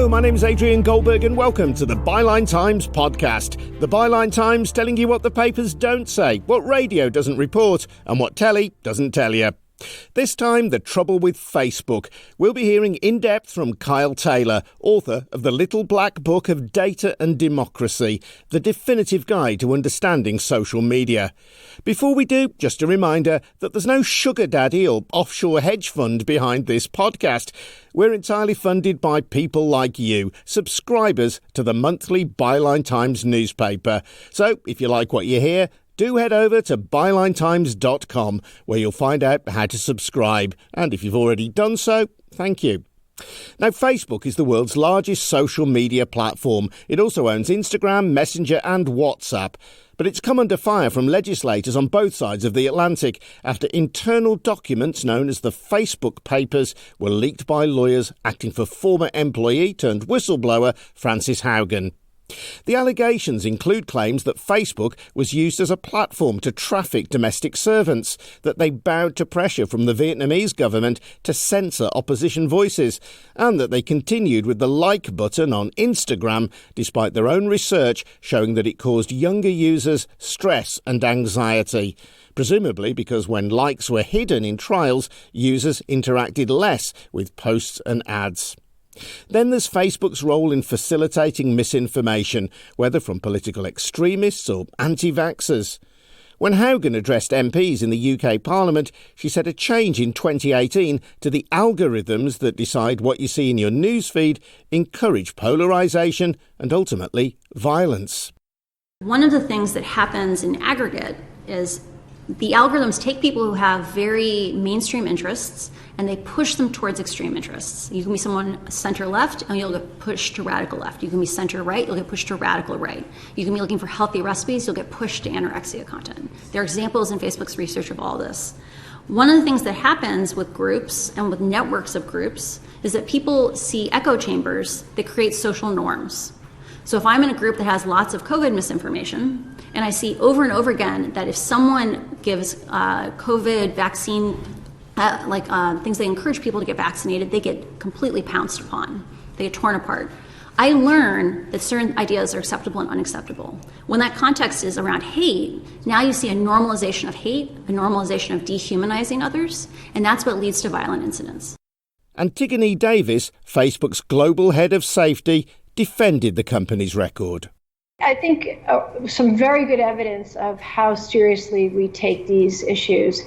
my name is Adrian Goldberg and welcome to the Byline Times podcast. The Byline Times telling you what the papers don't say, what radio doesn't report and what telly doesn't tell you. This time, the trouble with Facebook. We'll be hearing in depth from Kyle Taylor, author of the Little Black Book of Data and Democracy, the definitive guide to understanding social media. Before we do, just a reminder that there's no sugar daddy or offshore hedge fund behind this podcast. We're entirely funded by people like you, subscribers to the monthly Byline Times newspaper. So, if you like what you hear, do head over to bylinetimes.com where you'll find out how to subscribe. And if you've already done so, thank you. Now, Facebook is the world's largest social media platform. It also owns Instagram, Messenger and WhatsApp. But it's come under fire from legislators on both sides of the Atlantic after internal documents known as the Facebook Papers were leaked by lawyers acting for former employee turned whistleblower Frances Haugen. The allegations include claims that Facebook was used as a platform to traffic domestic servants, that they bowed to pressure from the Vietnamese government to censor opposition voices, and that they continued with the like button on Instagram despite their own research showing that it caused younger users stress and anxiety. Presumably because when likes were hidden in trials, users interacted less with posts and ads. Then there's Facebook's role in facilitating misinformation, whether from political extremists or anti-vaxxers. When Haugen addressed MPs in the UK Parliament, she said a change in 2018 to the algorithms that decide what you see in your newsfeed encourage polarisation and ultimately violence. One of the things that happens in aggregate is the algorithms take people who have very mainstream interests and they push them towards extreme interests. You can be someone center-left and you'll get pushed to radical left. You can be center-right, you'll get pushed to radical right. You can be looking for healthy recipes, you'll get pushed to anorexia content. There are examples in Facebook's research of all this. One of the things that happens with groups and with networks of groups is that people see echo chambers that create social norms. So if I'm in a group that has lots of COVID misinformation, and I see over and over again that if someone gives COVID vaccine, things that encourage people to get vaccinated, they get completely pounced upon. They get torn apart. I learn that certain ideas are acceptable and unacceptable. When that context is around hate, now you see a normalization of hate, a normalization of dehumanizing others, and that's what leads to violent incidents. Antigone Davis, Facebook's global head of safety, defended the company's record. I think some very good evidence of how seriously we take these issues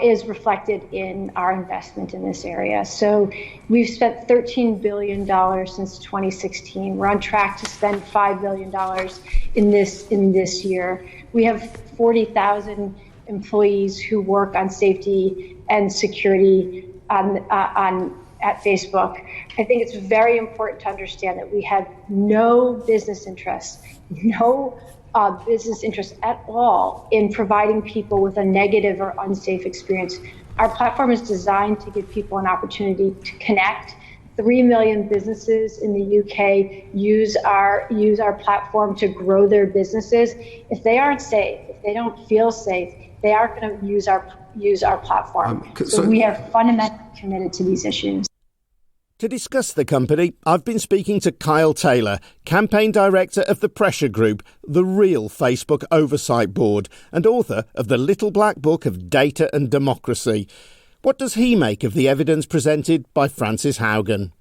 is reflected in our investment in this area. So we've spent $13 billion since 2016. We're on track to spend $5 billion in this year. We have 40,000 employees who work on safety and security at Facebook. I think it's very important to understand that we have no business interest at all in providing people with a negative or unsafe experience. Our platform is designed to give people an opportunity to connect. 3 million businesses in the UK use our platform to grow their businesses. If they aren't safe, if they don't feel safe, they aren't going to use our platform. So we are fundamentally committed to these issues. To discuss the company, I've been speaking to Kyle Taylor, campaign director of the pressure group, The Real Facebook Oversight Board, and author of the Little Black Book of Data and Democracy. What does he make of the evidence presented by Frances Haugen?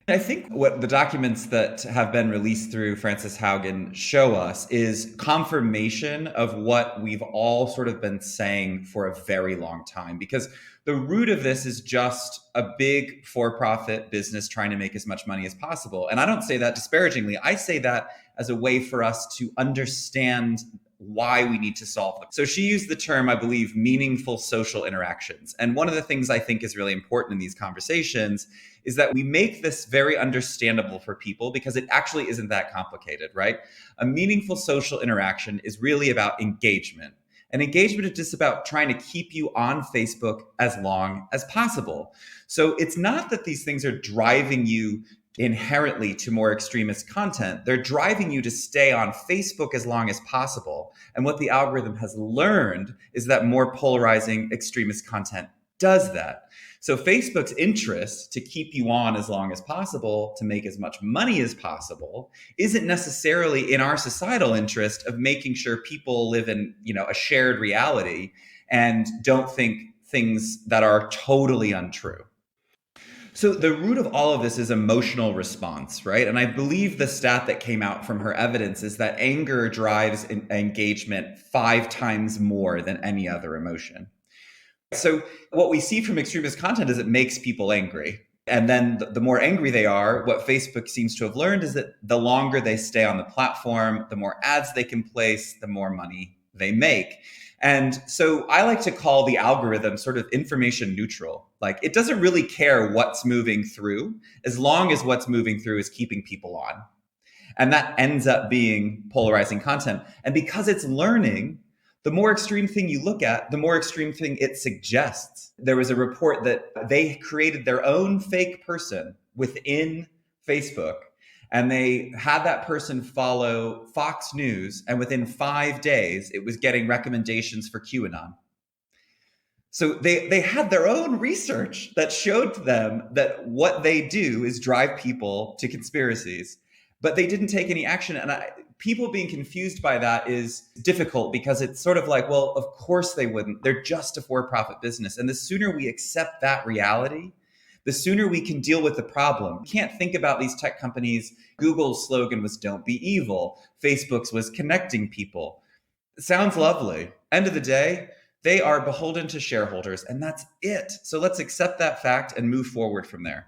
I think what the documents that have been released through Frances Haugen show us is confirmation of what we've all sort of been saying for a very long time, because the root of this is just a big for-profit business trying to make as much money as possible. And I don't say that disparagingly. I say that as a way for us to understand why we need to solve them. So she used the term, I believe, meaningful social interactions. And one of the things I think is really important in these conversations is that we make this very understandable for people because it actually isn't that complicated, right? A meaningful social interaction is really about engagement. And engagement is just about trying to keep you on Facebook as long as possible. So it's not that these things are driving you inherently to more extremist content. They're driving you to stay on Facebook as long as possible. And what the algorithm has learned is that more polarizing extremist content does that. So Facebook's interest to keep you on as long as possible, to make as much money as possible, isn't necessarily in our societal interest of making sure people live in, a shared reality and don't think things that are totally untrue. So the root of all of this is emotional response, right? And I believe the stat that came out from her evidence is that anger drives engagement 5 times more than any other emotion. So what we see from extremist content is it makes people angry. And then the more angry they are, what Facebook seems to have learned is that the longer they stay on the platform, the more ads they can place, the more money they make. And so I like to call the algorithm sort of information neutral. Like, it doesn't really care what's moving through as long as what's moving through is keeping people on. And that ends up being polarizing content. And because it's learning, the more extreme thing you look at, the more extreme thing it suggests. There was a report that they created their own fake person within Facebook, and they had that person follow Fox News, and within 5 days, it was getting recommendations for QAnon. So they had their own research that showed them that what they do is drive people to conspiracies, but they didn't take any action. And people being confused by that is difficult because it's sort of like, well, of course they wouldn't. They're just a for-profit business. And the sooner we accept that reality, the sooner we can deal with the problem. We can't think about these tech companies. Google's slogan was "Don't be evil." Facebook's was "Connecting people." It sounds lovely. End of the day, they are beholden to shareholders, and that's it. So let's accept that fact and move forward from there.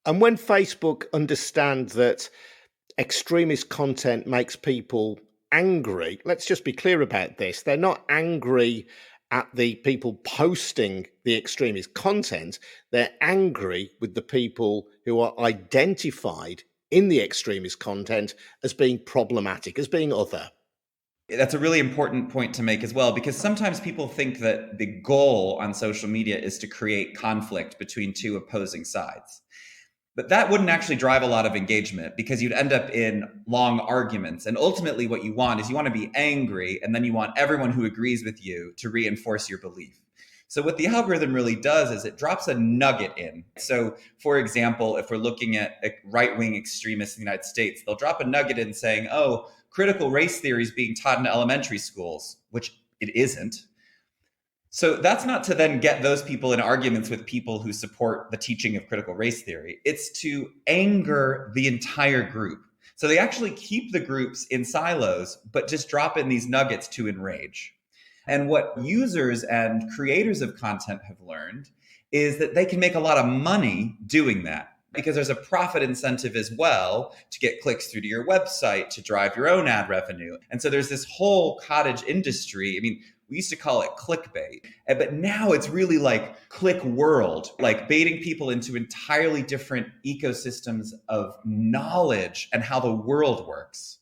And when Facebook understands that extremist content makes people angry, let's just be clear about this. They're not angry at the people posting the extremist content. They're angry with the people who are identified in the extremist content as being problematic, as being other. That's a really important point to make as well, because sometimes people think that the goal on social media is to create conflict between two opposing sides. But that wouldn't actually drive a lot of engagement, because you'd end up in long arguments. And ultimately what you want is you want to be angry, and then you want everyone who agrees with you to reinforce your belief. So what the algorithm really does is it drops a nugget in. So for example, if we're looking at right-wing extremists in the United States, they'll drop a nugget in saying, oh, critical race theory is being taught in elementary schools, which it isn't. So that's not to then get those people in arguments with people who support the teaching of critical race theory. It's to anger the entire group. So they actually keep the groups in silos, but just drop in these nuggets to enrage. And what users and creators of content have learned is that they can make a lot of money doing that, because there's a profit incentive as well to get clicks through to your website, to drive your own ad revenue. And so there's this whole cottage industry. I mean, we used to call it clickbait, but now it's really like click world, like baiting people into entirely different ecosystems of knowledge and how the world works.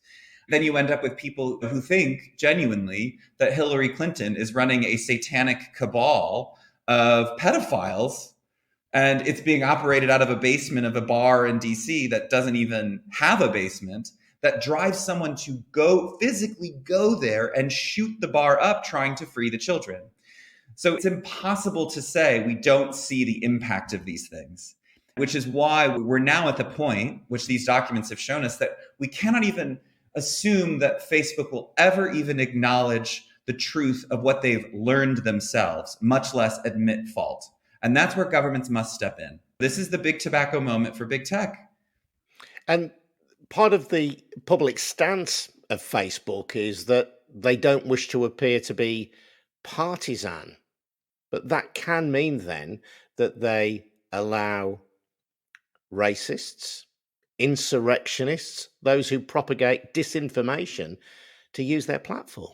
Then you end up with people who think genuinely that Hillary Clinton is running a satanic cabal of pedophiles, and it's being operated out of a basement of a bar in DC that doesn't even have a basement, that drives someone to physically go there and shoot the bar up trying to free the children. So it's impossible to say we don't see the impact of these things, which is why we're now at the point, which these documents have shown us, that we cannot even assume that Facebook will ever even acknowledge the truth of what they've learned themselves, much less admit fault. And that's where governments must step in. This is the big tobacco moment for big tech. And part of the public stance of Facebook is that they don't wish to appear to be partisan. But that can mean then that they allow racists, insurrectionists, those who propagate disinformation, to use their platform.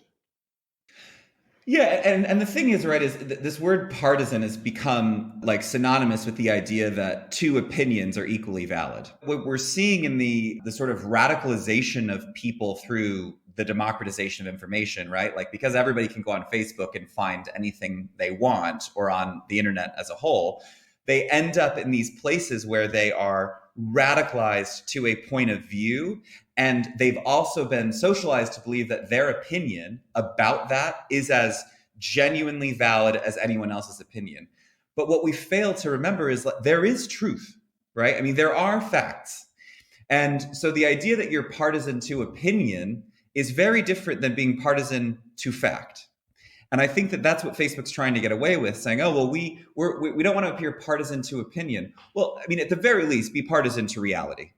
Yeah, and the thing is, right, is this word partisan has become like synonymous with the idea that two opinions are equally valid. What we're seeing in the sort of radicalization of people through the democratization of information, right? Like, because everybody can go on Facebook and find anything they want, or on the internet as a whole, they end up in these places where they are radicalized to a point of view. And they've also been socialized to believe that their opinion about that is as genuinely valid as anyone else's opinion. But what we fail to remember is that there is truth, right? I mean, there are facts. And so the idea that you're partisan to opinion is very different than being partisan to fact. And I think that that's what Facebook's trying to get away with, saying, oh, well, we don't want to appear partisan to opinion. Well, I mean, at the very least, be partisan to reality.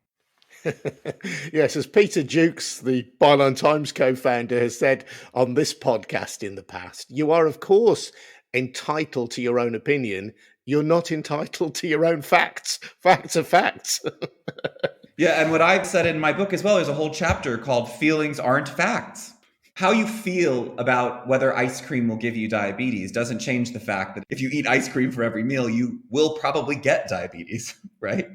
Yes, as Peter Jukes, the Byline Times co-founder, has said on this podcast in the past, you are, of course, entitled to your own opinion. You're not entitled to your own facts. Facts are facts. Yeah, and what I've said in my book as well, there's a whole chapter called Feelings Aren't Facts. How you feel about whether ice cream will give you diabetes doesn't change the fact that if you eat ice cream for every meal, you will probably get diabetes, right?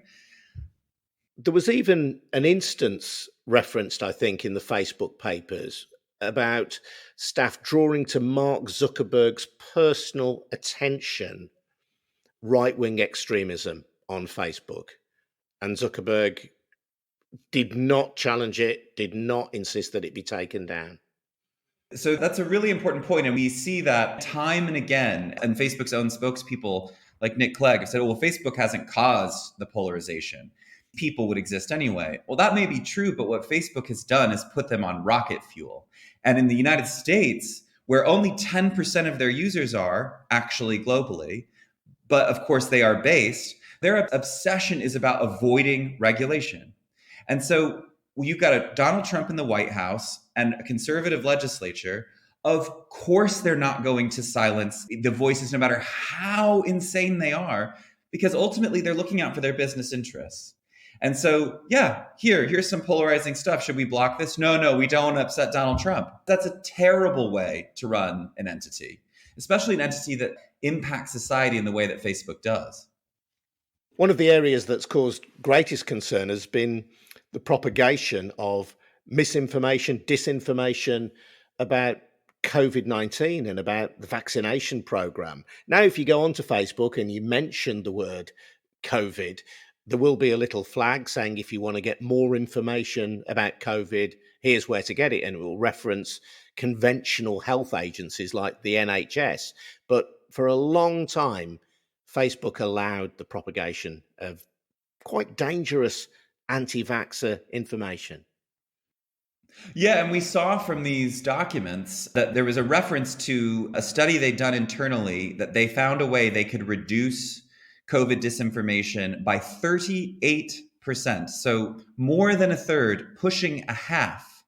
There was even an instance referenced, I think, in the Facebook papers about staff drawing to Mark Zuckerberg's personal attention right-wing extremism on Facebook. And Zuckerberg did not challenge it, did not insist that it be taken down. So that's a really important point. And we see that time and again. And Facebook's own spokespeople, like Nick Clegg, have said, oh, well, Facebook hasn't caused the polarization. People would exist anyway. Well, that may be true, but what Facebook has done is put them on rocket fuel. And in the United States, where only 10% of their users are actually globally, but of course they are based, their obsession is about avoiding regulation. And so you've got a Donald Trump in the White House and a conservative legislature. Of course, they're not going to silence the voices, no matter how insane they are, because ultimately they're looking out for their business interests. And so, yeah, here's some polarizing stuff. Should we block this? No, we don't upset Donald Trump. That's a terrible way to run an entity, especially an entity that impacts society in the way that Facebook does. One of the areas that's caused greatest concern has been the propagation of misinformation, disinformation about COVID-19 and about the vaccination program. Now, if you go onto Facebook and you mention the word COVID, there will be a little flag saying if you want to get more information about COVID, here's where to get it. And it will reference conventional health agencies like the NHS. But for a long time, Facebook allowed the propagation of quite dangerous anti-vaxxer information. Yeah, and we saw from these documents that there was a reference to a study they'd done internally that they found a way they could reduce COVID disinformation by 38%. So more than a third, pushing a half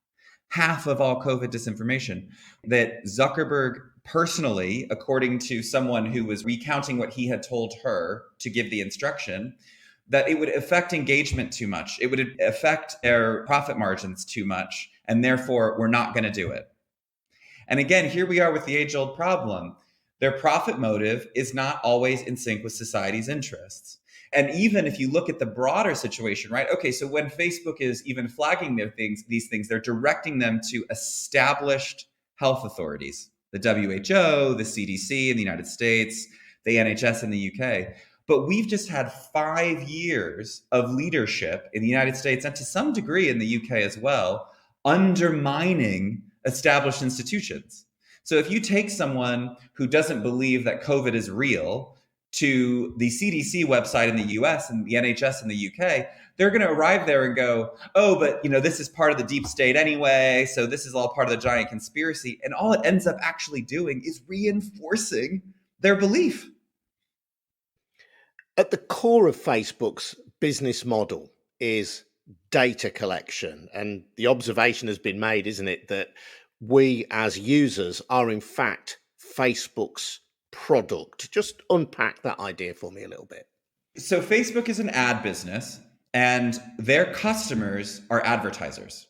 of all COVID disinformation. That Zuckerberg personally, according to someone who was recounting what he had told her to give the instruction, that it would affect engagement too much. It would affect their profit margins too much. And therefore, we're not going to do it. And again, here we are with the age-old problem. Their profit motive is not always in sync with society's interests. And even if you look at the broader situation, right? Okay, so when Facebook is even flagging these things, they're directing them to established health authorities, the WHO, the CDC in the United States, the NHS in the UK. But we've just had 5 years of leadership in the United States and to some degree in the UK as well, undermining established institutions. So if you take someone who doesn't believe that COVID is real to the CDC website in the US and the NHS in the UK, they're going to arrive there and go, oh, but this is part of the deep state anyway. So this is all part of the giant conspiracy. And all it ends up actually doing is reinforcing their belief. At the core of Facebook's business model is data collection. And the observation has been made, isn't it, that we as users are in fact Facebook's product. Just unpack that idea for me a little bit. So Facebook is an ad business and their customers are advertisers.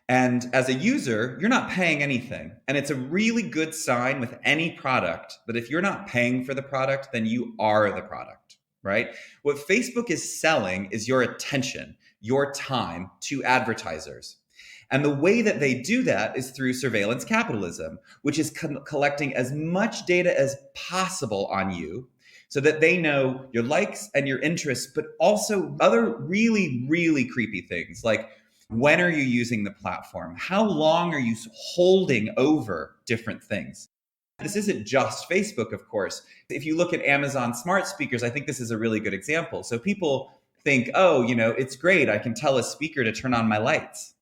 And as a user, you're not paying anything. And it's a really good sign with any product that if you're not paying for the product, then you are the product, right? What Facebook is selling is your attention, your time to advertisers. And the way that they do that is through surveillance capitalism, which is collecting as much data as possible on you so that they know your likes and your interests, but also other really, really creepy things like when are you using the platform? How long are you holding over different things? This isn't just Facebook, of course. If you look at Amazon smart speakers, I think this is a really good example. So people think, oh, it's great. I can tell a speaker to turn on my lights.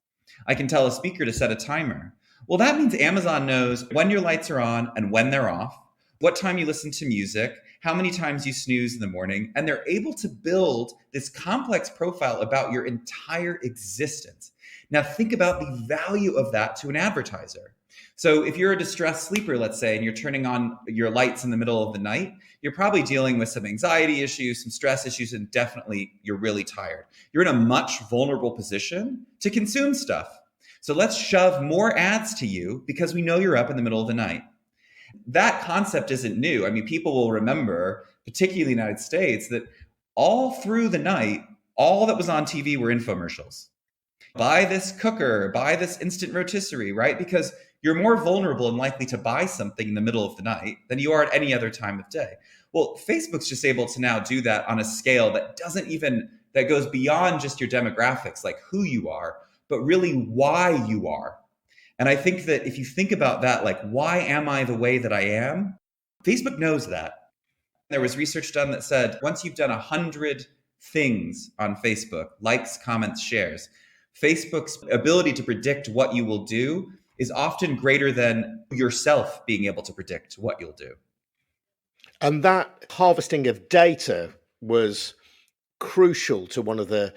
I can tell a speaker to set a timer. Well, that means Amazon knows when your lights are on and when they're off, what time you listen to music, how many times you snooze in the morning, and they're able to build this complex profile about your entire existence. Now, think about the value of that to an advertiser. So if you're a distressed sleeper, let's say, and you're turning on your lights in the middle of the night, you're probably dealing with some anxiety issues, some stress issues, and definitely you're really tired. You're in a much vulnerable position to consume stuff. So let's shove more ads to you because we know you're up in the middle of the night. That concept isn't new. I mean, people will remember, particularly in the United States, that all through the night, all that was on TV were infomercials. Buy this cooker, buy this instant rotisserie, right? Because you're more vulnerable and likely to buy something in the middle of the night than you are at any other time of day. Well, Facebook's just able to now do that on a scale that that goes beyond just your demographics, like who you are, but really why you are. And I think that if you think about that, like, why am I the way that I am? Facebook knows that. There was research done that said, once you've done 100 things on Facebook, likes, comments, shares, Facebook's ability to predict what you will do is often greater than yourself being able to predict what you'll do. And that harvesting of data was crucial to one of the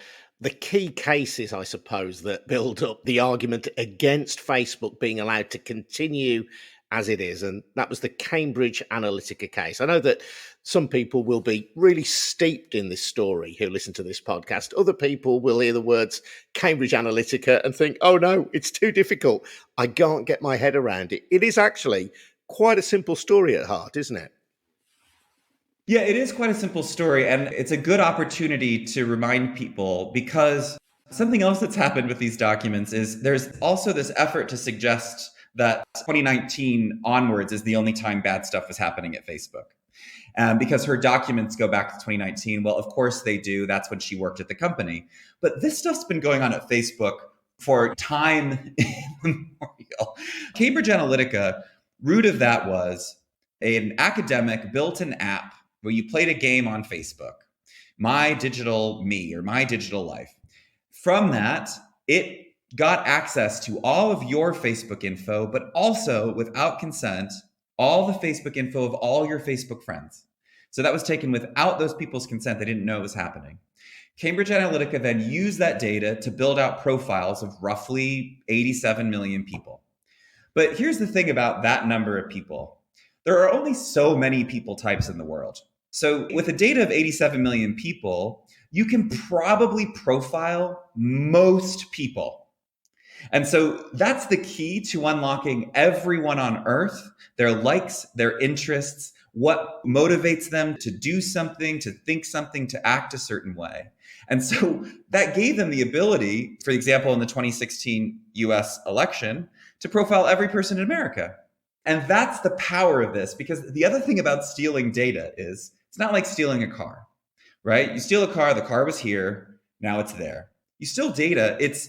key cases, I suppose, that build up the argument against Facebook being allowed to continue as it is. And that was the Cambridge Analytica case. I know that some people will be really steeped in this story who listen to this podcast. Other people will hear the words Cambridge Analytica and think, oh no, it's too difficult. I can't get my head around it. It is actually quite a simple story at heart, isn't it? Yeah, it is quite a simple story, and it's a good opportunity to remind people, because something else that's happened with these documents is there's also this effort to suggest that 2019 onwards is the only time bad stuff was happening at Facebook. Because her documents go back to 2019. Well, of course they do. That's when she worked at the company. But this stuff's been going on at Facebook for time immemorial. Cambridge Analytica, root of that was an academic built an app where you played a game on Facebook, My Digital Me or My Digital Life. From that, it got access to all of your Facebook info, but also, without consent, all the Facebook info of all your Facebook friends. So that was taken without those people's consent. They didn't know it was happening. Cambridge Analytica then used that data to build out profiles of roughly 87 million people. But here's the thing about that number of people. There are only so many people types in the world. So with a data of 87 million people, you can probably profile most people. And so that's the key to unlocking everyone on Earth, their likes, their interests, what motivates them to do something, to think something, to act a certain way. And so that gave them the ability, for example, in the 2016 US election, to profile every person in America. And that's the power of this, because the other thing about stealing data is it's not like stealing a car, right? You steal a car, the car was here, now it's there. You steal data, it's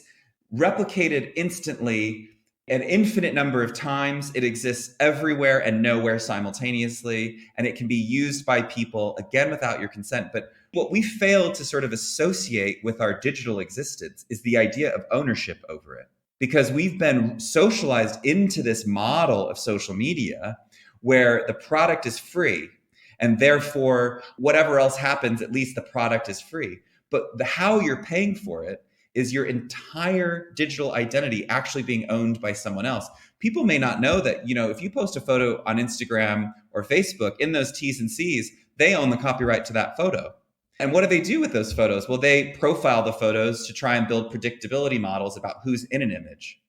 replicated instantly an infinite number of times. It exists everywhere and nowhere simultaneously, and it can be used by people, again, without your consent. But what we fail to sort of associate with our digital existence is the idea of ownership over it, because we've been socialized into this model of social media where the product is free, and therefore whatever else happens, at least the product is free. But how you're paying for it is your entire digital identity actually being owned by someone else. People may not know that, if you post a photo on Instagram or Facebook, in those T's and C's, they own the copyright to that photo. And what do they do with those photos? Well, they profile the photos to try and build predictability models about who's in an image.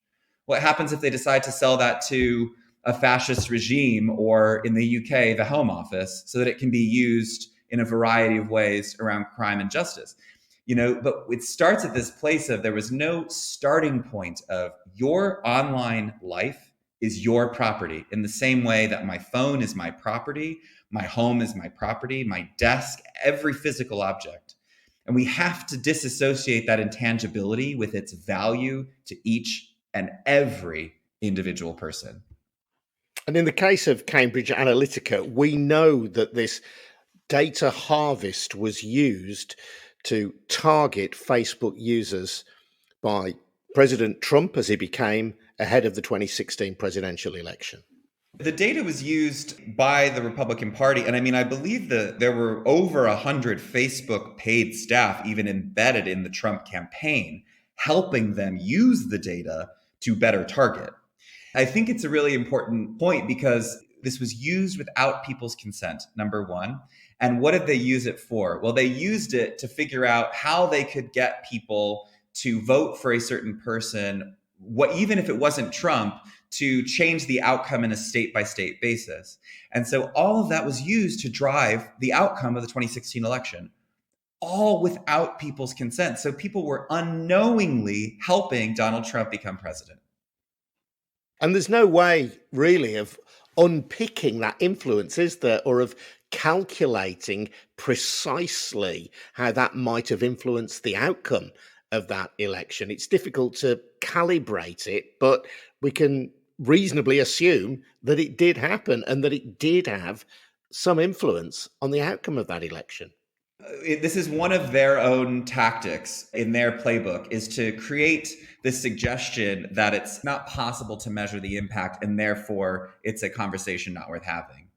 What happens if they decide to sell that to a fascist regime, or in the UK, the Home Office, so that it can be used in a variety of ways around crime and justice? But it starts at this place of there was no starting point of your online life is your property, in the same way that my phone is my property, my home is my property, my desk, every physical object. And we have to disassociate that intangibility with its value to each and every individual person. And in the case of Cambridge Analytica, we know that this data harvest was used to target Facebook users by President Trump as he became ahead of the 2016 presidential election. The data was used by the Republican Party. And I mean, I believe that there were over 100 Facebook paid staff even embedded in the Trump campaign, helping them use the data to better target. I think it's a really important point because this was used without people's consent, number one. And what did they use it for? Well, they used it to figure out how they could get people to vote for a certain person, even if it wasn't Trump, to change the outcome in a state-by-state basis. And so all of that was used to drive the outcome of the 2016 election, all without people's consent. So people were unknowingly helping Donald Trump become president. And there's no way, really, of unpicking that influence, is there? Or of calculating precisely how that might have influenced the outcome of that election. It's difficult to calibrate it, but we can reasonably assume that it did happen and that it did have some influence on the outcome of that election. This is one of their own tactics in their playbook, is to create this suggestion that it's not possible to measure the impact and therefore it's a conversation not worth having.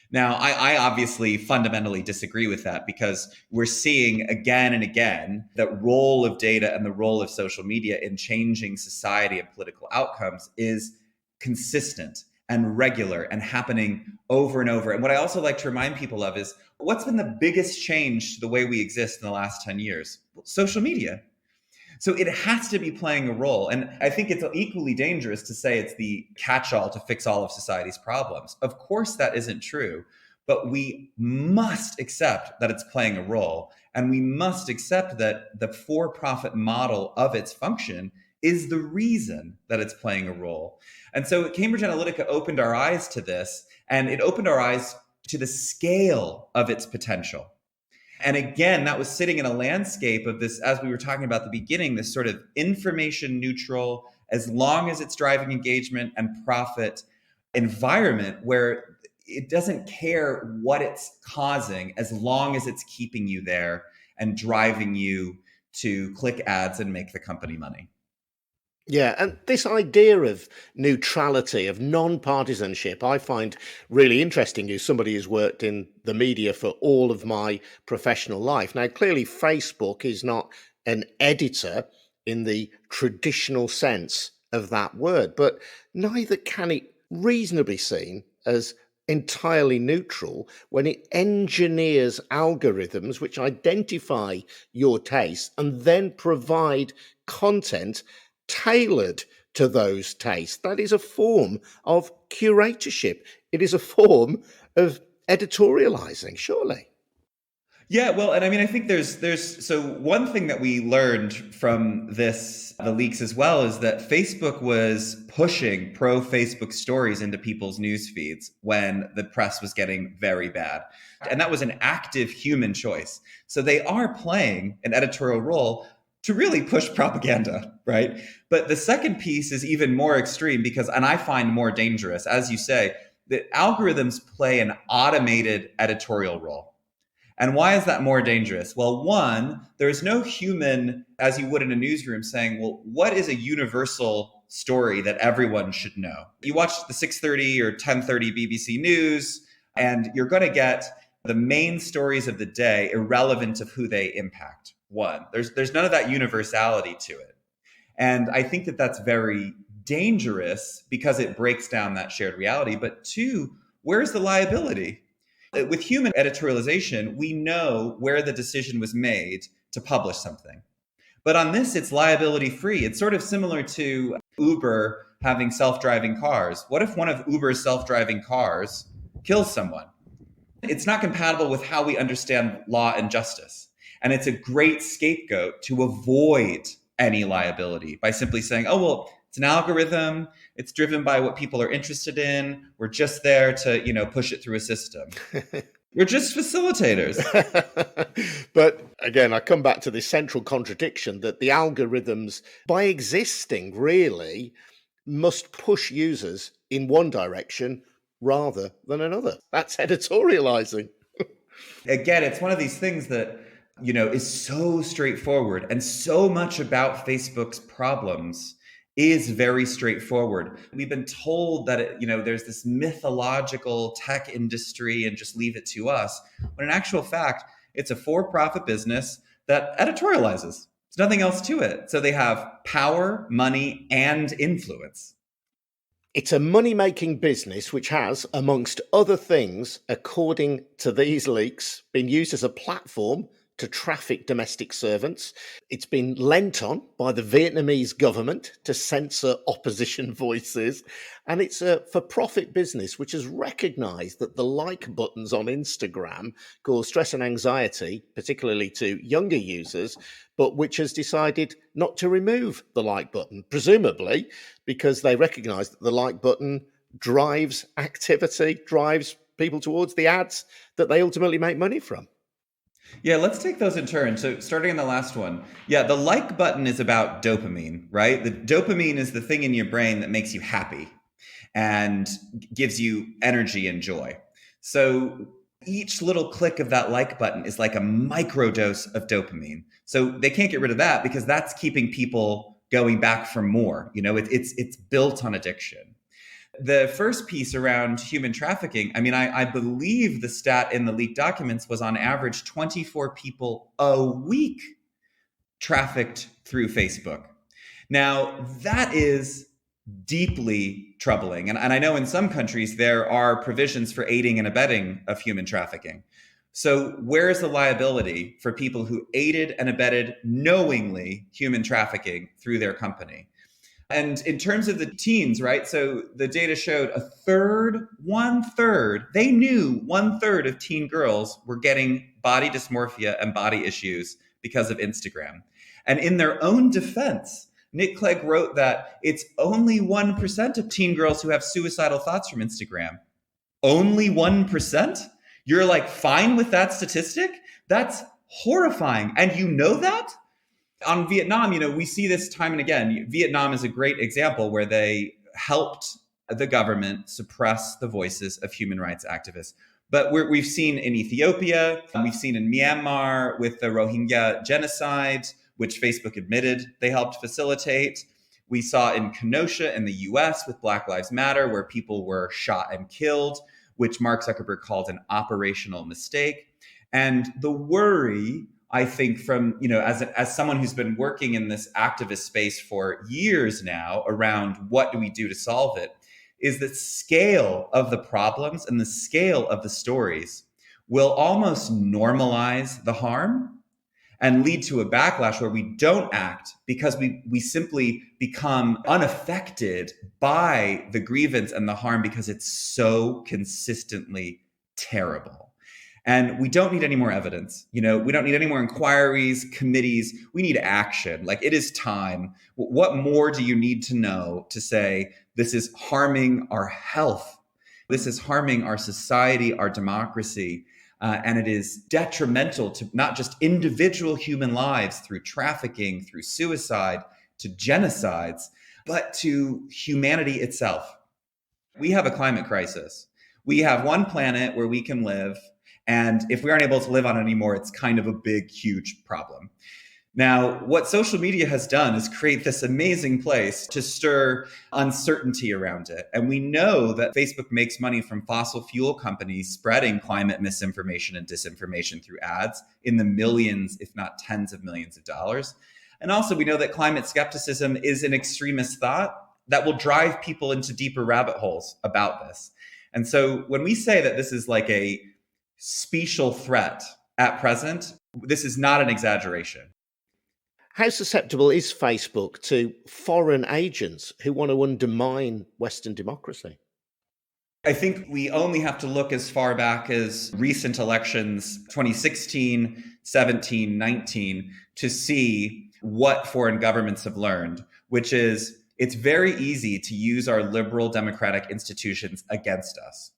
Now, I obviously fundamentally disagree with that because we're seeing again and again that role of data and the role of social media in changing society and political outcomes is consistent and regular and happening over and over. And what I also like to remind people of is what's been the biggest change to the way we exist in the last 10 years? Social media. So it has to be playing a role. And I think it's equally dangerous to say it's the catch-all to fix all of society's problems. Of course, that isn't true, but we must accept that it's playing a role. And we must accept that the for-profit model of its function is the reason that it's playing a role. And so Cambridge Analytica opened our eyes to this, and it opened our eyes to the scale of its potential. And again, that was sitting in a landscape of this, as we were talking about at the beginning, this sort of information neutral, as long as it's driving engagement and profit environment where it doesn't care what it's causing as long as it's keeping you there and driving you to click ads and make the company money. Yeah, and this idea of neutrality, of non-partisanship, I find really interesting as somebody who's worked in the media for all of my professional life. Now, clearly, Facebook is not an editor in the traditional sense of that word, but neither can it reasonably seen as entirely neutral when it engineers algorithms which identify your tastes and then provide content tailored to those tastes. That is a form of curatorship. It is a form of editorializing, surely. Yeah, well, and I mean, I think there's so one thing that we learned from the leaks as well, is that Facebook was pushing pro-Facebook stories into people's news feeds when the press was getting very bad. And that was an active human choice. So they are playing an editorial role to really push propaganda, right? But the second piece is even more extreme because, and I find more dangerous, as you say, that algorithms play an automated editorial role. And why is that more dangerous? Well, one, there's no human, as you would in a newsroom, saying, well, what is a universal story that everyone should know? You watch the 6:30 or 10:30 BBC News, and you're going to get the main stories of the day irrelevant of who they impact. One, there's none of that universality to it. And I think that that's very dangerous because it breaks down that shared reality. But two, where's the liability? With human editorialization, we know where the decision was made to publish something. But on this, it's liability free. It's sort of similar to Uber having self-driving cars. What if one of Uber's self-driving cars kills someone? It's not compatible with how we understand law and justice. And it's a great scapegoat to avoid any liability by simply saying, oh, well, it's an algorithm. It's driven by what people are interested in. We're just there to, push it through a system. We're just facilitators. But again, I come back to this central contradiction that the algorithms, by existing, really must push users in one direction rather than another. That's editorializing. Again, it's one of these things that, is so straightforward, and so much about Facebook's problems is very straightforward. We've been told that, there's this mythological tech industry and just leave it to us. When in actual fact, it's a for-profit business that editorializes. There's nothing else to it. So they have power, money, and influence. It's a money-making business which has, amongst other things, according to these leaks, been used as a platform to traffic domestic servants. It's been lent on by the Vietnamese government to censor opposition voices. And it's a for-profit business which has recognised that the like buttons on Instagram cause stress and anxiety, particularly to younger users, but which has decided not to remove the like button, presumably because they recognise that the like button drives activity, drives people towards the ads that they ultimately make money from. Yeah, let's take those in turn. So starting in the last one. Yeah, the like button is about dopamine, right? The dopamine is the thing in your brain that makes you happy and gives you energy and joy. So each little click of that like button is like a microdose of dopamine. So they can't get rid of that because that's keeping people going back for more. It's built on addiction. The first piece around human trafficking, I believe the stat in the leaked documents was on average 24 people a week trafficked through Facebook. Now, that is deeply troubling. And I know in some countries there are provisions for aiding and abetting of human trafficking. So where's the liability for people who aided and abetted knowingly human trafficking through their company? And in terms of the teens, right? So the data showed they knew 1/3 of teen girls were getting body dysmorphia and body issues because of Instagram. And in their own defense, Nick Clegg wrote that it's only 1% of teen girls who have suicidal thoughts from Instagram. Only 1%? You're like fine with that statistic? That's horrifying. And you know that? On Vietnam, we see this time and again. Vietnam is a great example where they helped the government suppress the voices of human rights activists. But we've seen in Ethiopia, we've seen in Myanmar with the Rohingya genocide, which Facebook admitted they helped facilitate. We saw in Kenosha in the US with Black Lives Matter, where people were shot and killed, which Mark Zuckerberg called an operational mistake. And the worry, I think, from, as someone who's been working in this activist space for years now around what do we do to solve it, is the scale of the problems and the scale of the stories will almost normalize the harm and lead to a backlash where we don't act because we simply become unaffected by the grievance and the harm because it's so consistently terrible. And we don't need any more evidence. We don't need any more inquiries, committees. We need action. Like, it is time. What more do you need to know to say this is harming our health? This is harming our society, our democracy. And it is detrimental to not just individual human lives through trafficking, through suicide, to genocides, but to humanity itself. We have a climate crisis. We have one planet where we can live. And if we aren't able to live on it anymore, it's kind of a big, huge problem. Now, what social media has done is create this amazing place to stir uncertainty around it. And we know that Facebook makes money from fossil fuel companies spreading climate misinformation and disinformation through ads in the millions, if not tens of millions of dollars. And also, we know that climate skepticism is an extremist thought that will drive people into deeper rabbit holes about this. And so when we say that this is like a special threat at present, this is not an exaggeration. How susceptible is Facebook to foreign agents who want to undermine Western democracy? I think we only have to look as far back as recent elections, 2016, 17, 19, to see what foreign governments have learned, which is it's very easy to use our liberal democratic institutions against us.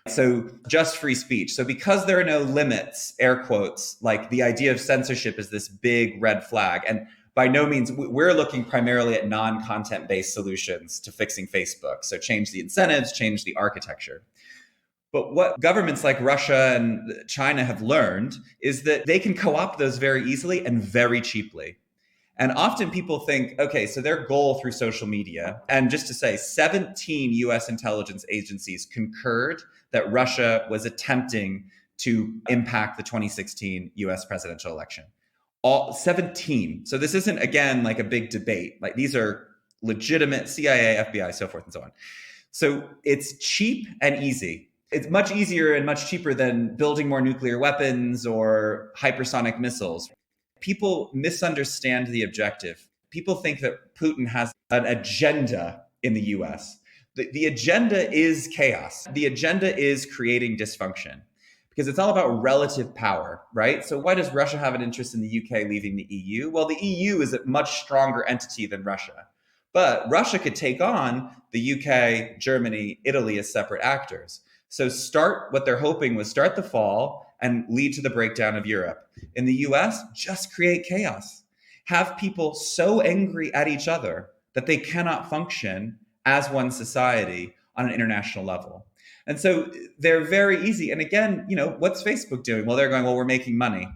So just free speech. So because there are no limits, air quotes, like the idea of censorship is this big red flag. And by no means, we're looking primarily at non-content based solutions to fixing Facebook. So change the incentives, change the architecture. But what governments like Russia and China have learned is that they can co-opt those very easily and very cheaply. And often people think, okay, so their goal through social media, and just to say, 17 US intelligence agencies concurred that Russia was attempting to impact the 2016 US presidential election. All 17. So this isn't, again, like a big debate. Like these are legitimate CIA, FBI, so forth and so on. So it's cheap and easy. It's much easier and much cheaper than building more nuclear weapons or hypersonic missiles. People misunderstand the objective. People think that Putin has an agenda in the US. The agenda is chaos. The agenda is creating dysfunction because it's all about relative power, right? So why does Russia have an interest in the UK leaving the EU? Well, the EU is a much stronger entity than Russia. But Russia could take on the UK, Germany, Italy as separate actors. So what they're hoping was start the fall and lead to the breakdown of Europe. In the US, just create chaos. Have people so angry at each other that they cannot function as one society on an international level. And so they're very easy. And again, what's Facebook doing? Well, they're going, well, we're making money.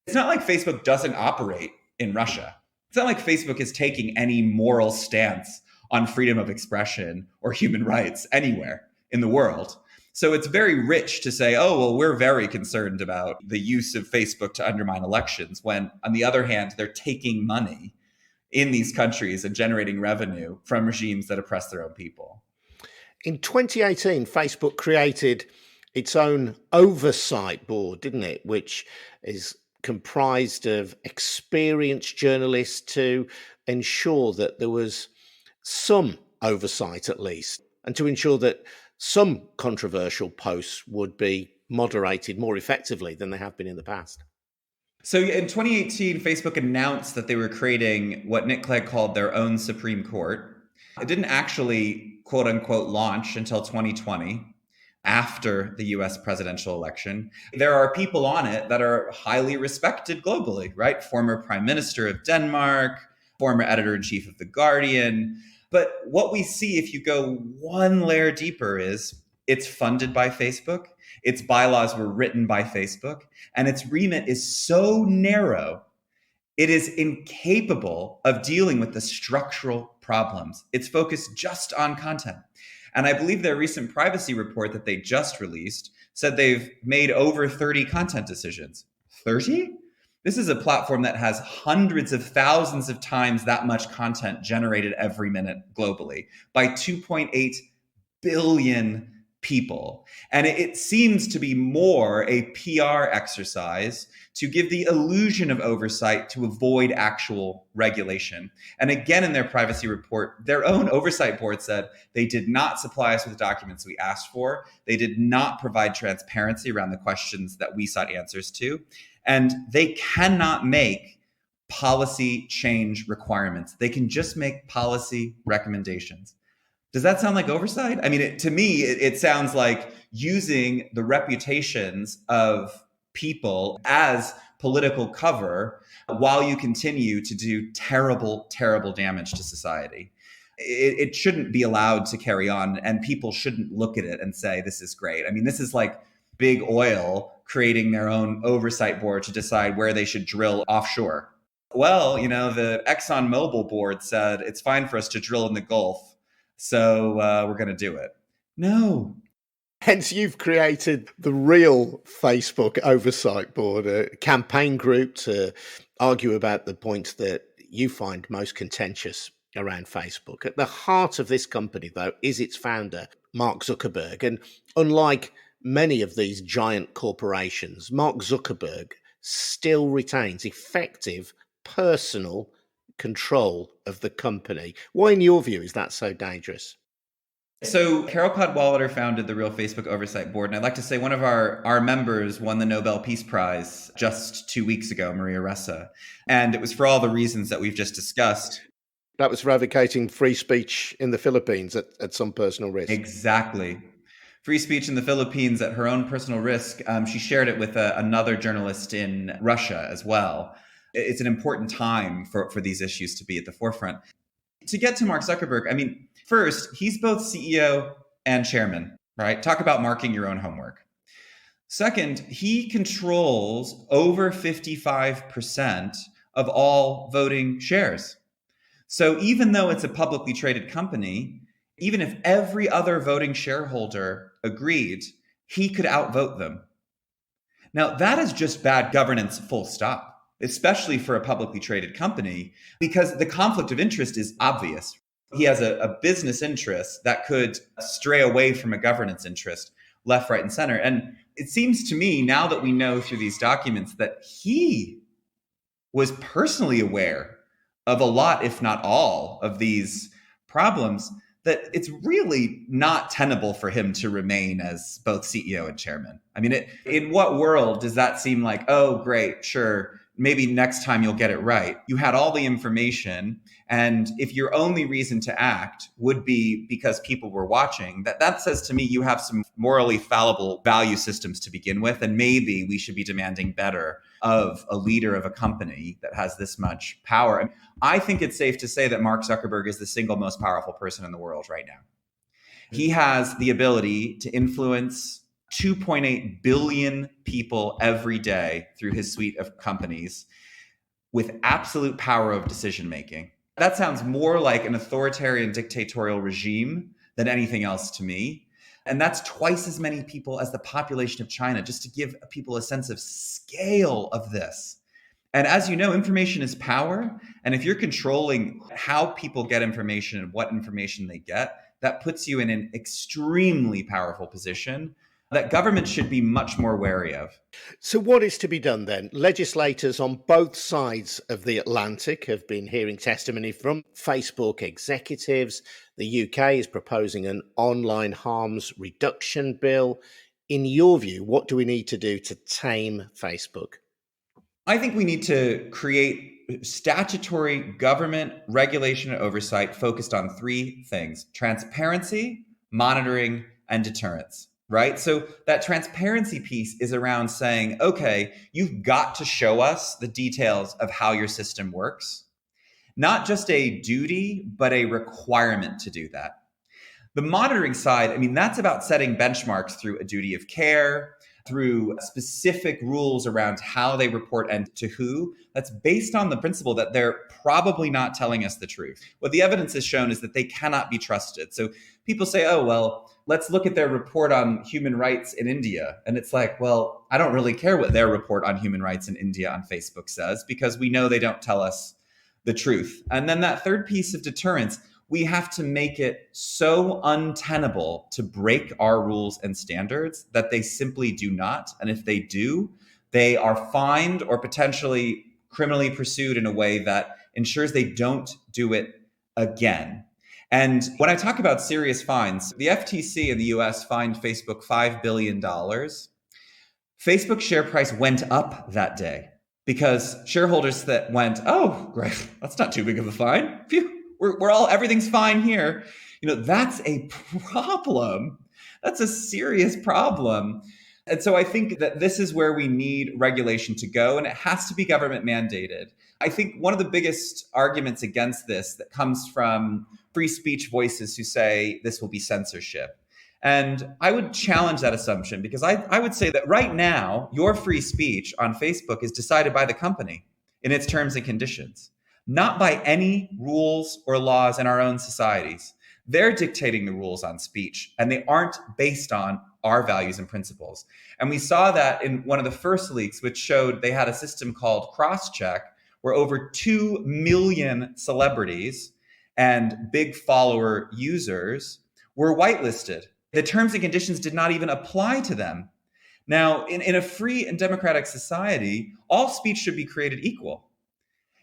It's not like Facebook doesn't operate in Russia. It's not like Facebook is taking any moral stance on freedom of expression or human rights anywhere in the world. So it's very rich to say, oh, well, we're very concerned about the use of Facebook to undermine elections, when on the other hand, they're taking money in these countries and generating revenue from regimes that oppress their own people. In 2018, Facebook created its own oversight board, didn't it? Which is comprised of experienced journalists to ensure that there was some oversight at least, and to ensure that some controversial posts would be moderated more effectively than they have been in the past. So in 2018, Facebook announced that they were creating what Nick Clegg called their own Supreme Court. It didn't actually, quote unquote, launch until 2020, after the US presidential election. There are people on it that are highly respected globally, right? Former Prime Minister of Denmark, former editor-in-chief of The Guardian. But what we see if you go one layer deeper is it's funded by Facebook, its bylaws were written by Facebook, and its remit is so narrow, it is incapable of dealing with the structural problems. It's focused just on content. And I believe their recent privacy report that they just released said they've made over 30 content decisions. 30? This is a platform that has hundreds of thousands of times that much content generated every minute globally by 2.8 billion people. And it seems to be more a PR exercise to give the illusion of oversight to avoid actual regulation. And again, in their privacy report, their own oversight board said they did not supply us with the documents we asked for. They did not provide transparency around the questions that we sought answers to. And they cannot make policy change requirements. They can just make policy recommendations. Does that sound like oversight? I mean, to me, it sounds like using the reputations of people as political cover while you continue to do terrible, terrible damage to society. It shouldn't be allowed to carry on, and people shouldn't look at it and say, this is great. I mean, this is like big oil creating their own oversight board to decide where they should drill offshore. Well, the ExxonMobil board said it's fine for us to drill in the Gulf, so we're going to do it. No. Hence, you've created the real Facebook oversight board, a campaign group to argue about the points that you find most contentious around Facebook. At the heart of this company, though, is its founder, Mark Zuckerberg. And unlike many of these giant corporations, Mark Zuckerberg still retains effective personal control of the company. Why, in your view, is that so dangerous? So Carol Cadwalader founded the Real Facebook Oversight Board. And I'd like to say one of our members won the Nobel Peace Prize just 2 weeks ago, Maria Ressa. And it was for all the reasons that we've just discussed. That was for advocating free speech in the Philippines at some personal risk. Exactly. Free speech in the Philippines at her own personal risk. She shared it with another journalist in Russia as well. It's an important time for these issues to be at the forefront. To get to Mark Zuckerberg, I mean, first, he's both CEO and chairman, right? Talk about marking your own homework. Second, he controls over 55% of all voting shares. So even though it's a publicly traded company, even if every other voting shareholder agreed, he could outvote them. Now, that is just bad governance, full stop, especially for a publicly traded company, because the conflict of interest is obvious. He has a business interest that could stray away from a governance interest, left, right, and center. And it seems to me, now that we know through these documents, that he was personally aware of a lot, if not all, of these problems, that it's really not tenable for him to remain as both CEO and chairman. I mean, in what world does that seem like, oh, great, sure, maybe next time you'll get it right? You had all the information, and if your only reason to act would be because people were watching, that says to me you have some morally fallible value systems to begin with, and maybe we should be demanding better of a leader of a company that has this much power. I think it's safe to say that Mark Zuckerberg is the single most powerful person in the world right now. He has the ability to influence 2.8 billion people every day through his suite of companies with absolute power of decision making. That sounds more like an authoritarian dictatorial regime than anything else to me. And that's twice as many people as the population of China, just to give people a sense of scale of this. And as you know, information is power. And if you're controlling how people get information and what information they get, that puts you in an extremely powerful position that government should be much more wary of. So what is to be done then? Legislators on both sides of the Atlantic have been hearing testimony from Facebook executives. The UK is proposing an online harms reduction bill. In your view, what do we need to do to tame Facebook? I think we need to create statutory government regulation and oversight focused on three things: transparency, monitoring, and deterrence. Right? So that transparency piece is around saying, okay, you've got to show us the details of how your system works. Not just a duty, but a requirement to do that. The monitoring side, I mean, that's about setting benchmarks through a duty of care, through specific rules around how they report and to who. That's based on the principle that they're probably not telling us the truth. What the evidence has shown is that they cannot be trusted. So people say, oh, well, let's look at their report on human rights in India. And it's like, well, I don't really care what their report on human rights in India on Facebook says, because we know they don't tell us the truth. And then that third piece of deterrence, we have to make it so untenable to break our rules and standards that they simply do not. And if they do, they are fined or potentially criminally pursued in a way that ensures they don't do it again. And when I talk about serious fines, the FTC in the US fined Facebook $5 billion. Facebook's share price went up that day because shareholders that went, oh, great, that's not too big of a fine. Phew. Everything's fine here. You know, that's a problem. That's a serious problem. And so I think that this is where we need regulation to go, and it has to be government mandated. I think one of the biggest arguments against this that comes from free speech voices who say this will be censorship. And I would challenge that assumption, because I would say that right now, your free speech on Facebook is decided by the company in its terms and conditions, not by any rules or laws in our own societies. They're dictating the rules on speech, and they aren't based on our values and principles. And we saw that in one of the first leaks, which showed they had a system called Crosscheck, where over 2 million celebrities and big follower users were whitelisted. The terms and conditions did not even apply to them. Now, in a free and democratic society, all speech should be created equal.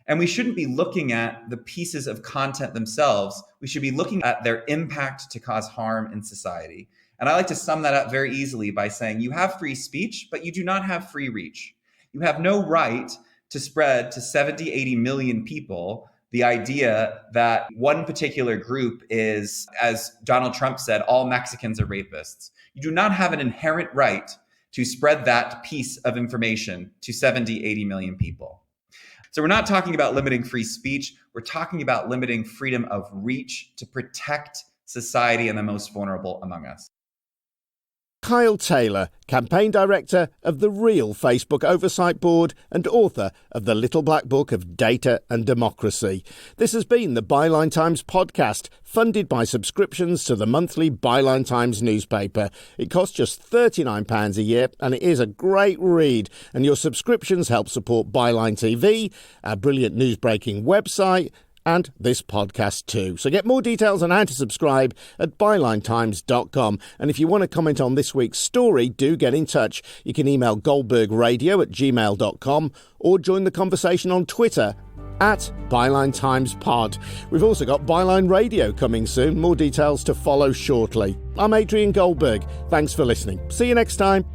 And we shouldn't be looking at the pieces of content themselves. We should be looking at their impact to cause harm in society. And I like to sum that up very easily by saying you have free speech, but you do not have free reach. You have no right to spread to 70, 80 million people the idea that one particular group is, as Donald Trump said, all Mexicans are rapists. You do not have an inherent right to spread that piece of information to 70, 80 million people. So we're not talking about limiting free speech. We're talking about limiting freedom of reach to protect society and the most vulnerable among us. Kyle Taylor, campaign director of the Real Facebook Oversight Board and author of the Little Black Book of Data and Democracy. This has been the Byline Times podcast, funded by subscriptions to the monthly Byline Times newspaper. It costs just £39 a year, and it is a great read. And your subscriptions help support Byline TV, our brilliant news-breaking website, and this podcast too. So get more details on how to subscribe at bylinetimes.com. And if you want to comment on this week's story, do get in touch. You can email goldbergradio@gmail.com or join the conversation on Twitter at Byline Times Pod. We've also got Byline Radio coming soon. More details to follow shortly. I'm Adrian Goldberg. Thanks for listening. See you next time.